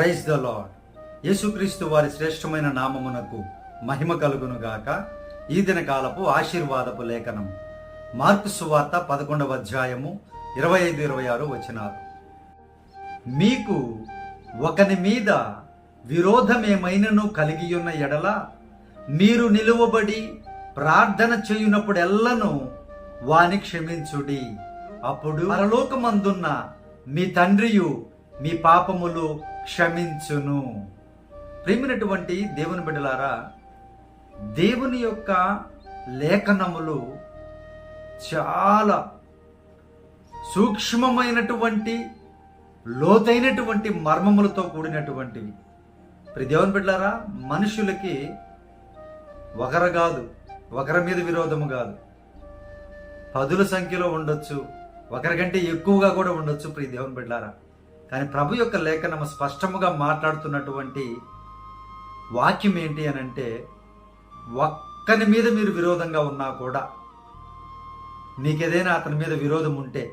Praise the lord. యేసుక్రీస్తు వారి శ్రేష్టమైన నామమునకు మహిమ కలుగును గాక. ఈ దిన కాలపు ఆశీర్వాదపు లేఖనం మార్కు సువార్త 11వ అధ్యాయము 25-26 వచనాలు. మీకు ఒకని మీద విరోధమేమైనను కలిగియున్న ఎడల మీరు నిలువబడి ప్రార్థన చేయునప్పుడెల్లను వాని క్షమించుడి. అప్పుడు పరలోకమందున్న మీ తండ్రియు మీ పాపములు క్షమించును. ప్రేమినటువంటి దేవుని బిడ్డలారా, దేవుని యొక్క లేఖనములు చాలా సూక్ష్మమైనటువంటి లోతైనటువంటి మర్మములతో కూడినటువంటివి. దేవుని బిడ్డలారా, మనుషులకి ఒకరు కాదు, ఒకరి మీద విరోధము కాదు, పదుల సంఖ్యలో ఉండొచ్చు, ఒకరికంటే ఎక్కువగా కూడా ఉండొచ్చు. దేవుని బిడ్డలారా, కానీ ప్రభు యొక్క లేఖనము స్పష్టముగా మాట్లాడుతున్నటువంటి వాక్యం ఏంటి అని అంటే, ఒక్కని మీద మీరు విరోధంగా ఉన్నా కూడా, మీకేదైనా అతని మీద విరోధం ఉంటే,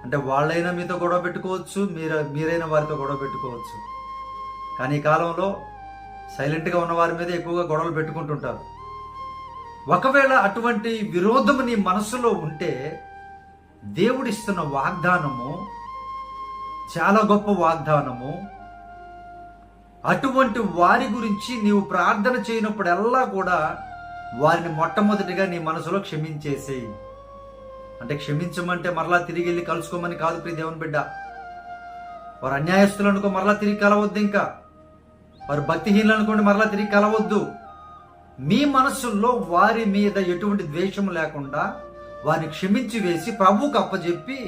అంటే వాళ్ళైనా మీతో గొడవ పెట్టుకోవచ్చు, మీరైనా వారితో గొడవ పెట్టుకోవచ్చు. కానీ ఈ కాలంలో సైలెంట్గా ఉన్న వారి మీద ఎక్కువగా గొడవలు పెట్టుకుంటుంటారు. ఒకవేళ అటువంటి విరోధము నీ మనసులో ఉంటే, దేవుడిస్తున్న వాగ్దానము చాలా గొప్ప వాగ్దానము. అటువంటి వారి గురించి నీవు ప్రార్థన చేయనప్పుడల్లా కూడా వారిని మొట్టమొదటిగా నీ మనసులో క్షమించేసేయి. అంటే క్షమించమంటే మరలా తిరిగి వెళ్ళి కలుసుకోమని కాదు దేవుని బిడ్డ. వారు అన్యాయస్తులు అనుకో, మరలా తిరిగి కలవద్దు. ఇంకా వారు భక్తిహీనులు అనుకోండి, మరలా తిరిగి కలవద్దు. మీ మనసుల్లో వారి మీద ఎటువంటి ద్వేషము లేకుండా వారిని క్షమించి వేసి ప్రభువుకు అప్పచెప్పి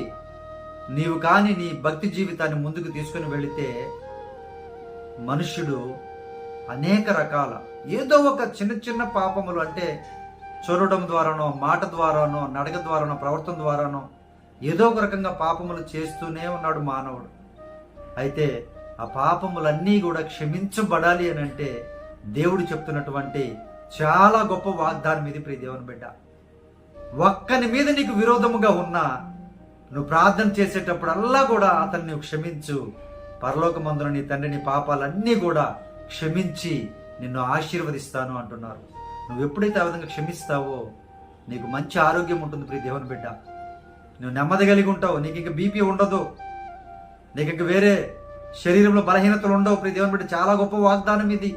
నీవు కానీ నీ భక్తి జీవితాన్ని ముందుకు తీసుకుని వెళితే, మనుష్యుడు అనేక రకాల ఏదో ఒక చిన్న చిన్న పాపములు, అంటే చూడడం ద్వారానో, మాట ద్వారానో, నడక ద్వారానో, ప్రవర్తన ద్వారానో ఏదో ఒక రకంగా పాపములు చేస్తూనే ఉన్నాడు మానవుడు. అయితే ఆ పాపములన్నీ కూడా క్షమించబడాలి అని అంటే దేవుడు చెప్తున్నటువంటి చాలా గొప్ప వాగ్దానం ఇది. దేవుని బిడ్డ, ఒక్కని మీద నీకు విరోధముగా ఉన్నా నువ్వు ప్రార్థన చేసేటప్పుడల్లా కూడా అతన్ని నువ్వు క్షమించు. పరలోకమందున నీ తండ్రి నీ పాపాలన్నీ కూడా క్షమించి నిన్ను ఆశీర్వదిస్తాను అంటున్నారు. నువ్వు ఎప్పుడైతే ఆ విధంగా క్షమిస్తావో నీకు మంచి ఆరోగ్యం ఉంటుంది దేవుని బిడ్డ. నువ్వు నెమ్మది కలిగి ఉంటావు, నీకు ఇంక బీపీ ఉండదు, నీకు ఇంక వేరే శరీరంలో బలహీనతలు ఉండవు. దేవుని బిడ్డ, చాలా గొప్ప వాగ్దానం ఇది.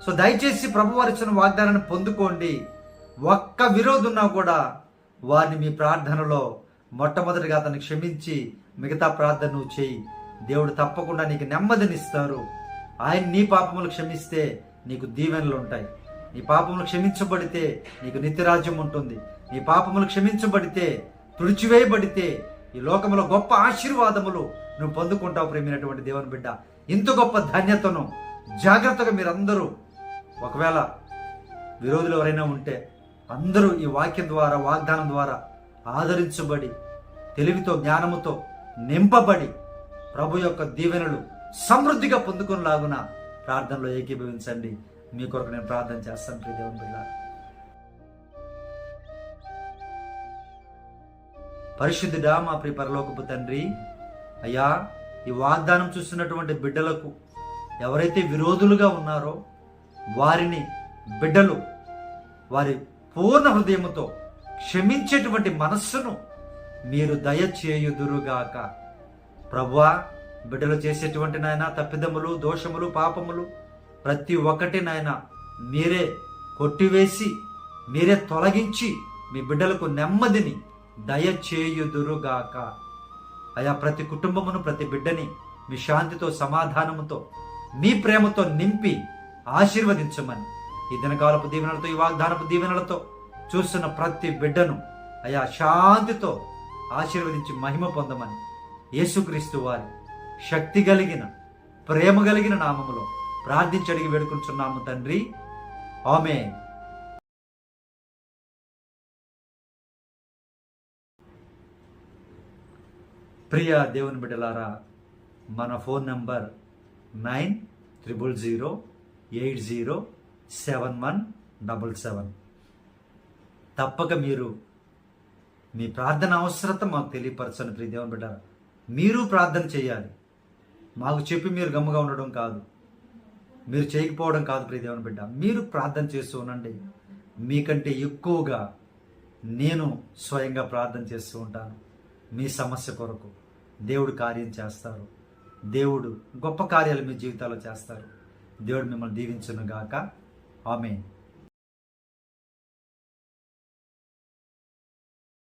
సో దయచేసి ప్రభు వారు ఇచ్చిన వాగ్దానాన్ని పొందుకోండి. ఒక్క విరోధున్నా కూడా వారిని మీ ప్రార్థనలో మొట్టమొదటిగా అతన్ని క్షమించి మిగతా ప్రార్థన నువ్వు చేయి. దేవుడు తప్పకుండా నీకు నెమ్మదినిస్తారు. ఆయన నీ పాపములు క్షమిస్తే నీకు దీవెనలు ఉంటాయి. నీ పాపములు క్షమించబడితే నీకు నిత్యరాజ్యం ఉంటుంది. నీ పాపములు క్షమించబడితే, తుడిచివేయబడితే ఈ లోకంలో గొప్ప ఆశీర్వాదములు నువ్వు పొందుకుంటావు. ప్రేమైనటువంటి దేవుని బిడ్డ, ఇంత గొప్ప ధన్యతను జాగ్రత్తగా మీరందరూ, ఒకవేళ విరోధులు ఎవరైనా ఉంటే అందరూ ఈ వాక్యం ద్వారా, వాగ్దానం ద్వారా ఆదరించబడి, తెలివితో జ్ఞానముతో నింపబడి ప్రభు యొక్క దీవెనలు సమృద్ధిగా పొందుకునేలాగున ప్రార్థనలో ఏకీభవించండి. మీ కొరకు నేను ప్రార్థన చేస్తాను. దేవుని బిడ్డ, పరిశుద్ధుడా, మా ప్రియ పరలోకపు తండ్రి, అయ్యా, ఈ వాగ్దానం చూస్తున్నటువంటి బిడ్డలకు ఎవరైతే విరోధులుగా ఉన్నారో వారిని బిడ్డలు వారి పూర్ణ హృదయముతో క్షమించేటువంటి మనస్సును మీరు దయచేయుదురుగాక. ప్రభువా, బిడ్డలు చేసేటువంటి నాయన తప్పిదములు, దోషములు, పాపములు ప్రతి ఒక్కటి నాయన మీరే కొట్టివేసి, మీరే తొలగించి మీ బిడ్డలకు నెమ్మదిని దయచేయుదురుగాక. అయా, ప్రతి కుటుంబమును, ప్రతి బిడ్డని మీ శాంతితో, సమాధానముతో, మీ ప్రేమతో నింపి ఆశీర్వదించమని ఈ దినకాలపు దీవెనలతో, ఈ వాగ్దానపు దీవెనలతో చూస్తున్న ప్రతి బిడ్డను అయా శాంతితో ఆశీర్వదించి మహిమ పొందమని యేసుక్రీస్తు వారి శక్తి కలిగిన, ప్రేమ కలిగిన నామములో ప్రార్థించి అడిగి వేడుకుంటున్నాము తండ్రి. ఆమేన్. ప్రియ దేవుని బిడ్డలారా, మన ఫోన్ నంబర్ 9000807177. తప్పక మీరు మీ ప్రార్థన అవసరత మాకు తెలియపరచండి. దేవుని బిడ్డ, మీరు ప్రార్థన చేయాలి. మాకు చెప్పి మీరు గమ్ముగా ఉండడం కాదు, మీరు చేయకపోవడం కాదు ప్రియ దేవుని బిడ్డ. మీరు ప్రార్థన చేస్తూ ఉండండి. మీకంటే ఎక్కువగా నేను స్వయంగా ప్రార్థన చేస్తూ ఉంటాను. మీ సమస్య కొరకు దేవుడు కార్యం చేస్తారు. దేవుడు గొప్ప కార్యాలు మీ జీవితాల్లో చేస్తారు. దేవుడు మిమ్మల్ని దీవించును గాక. ఆమేన్.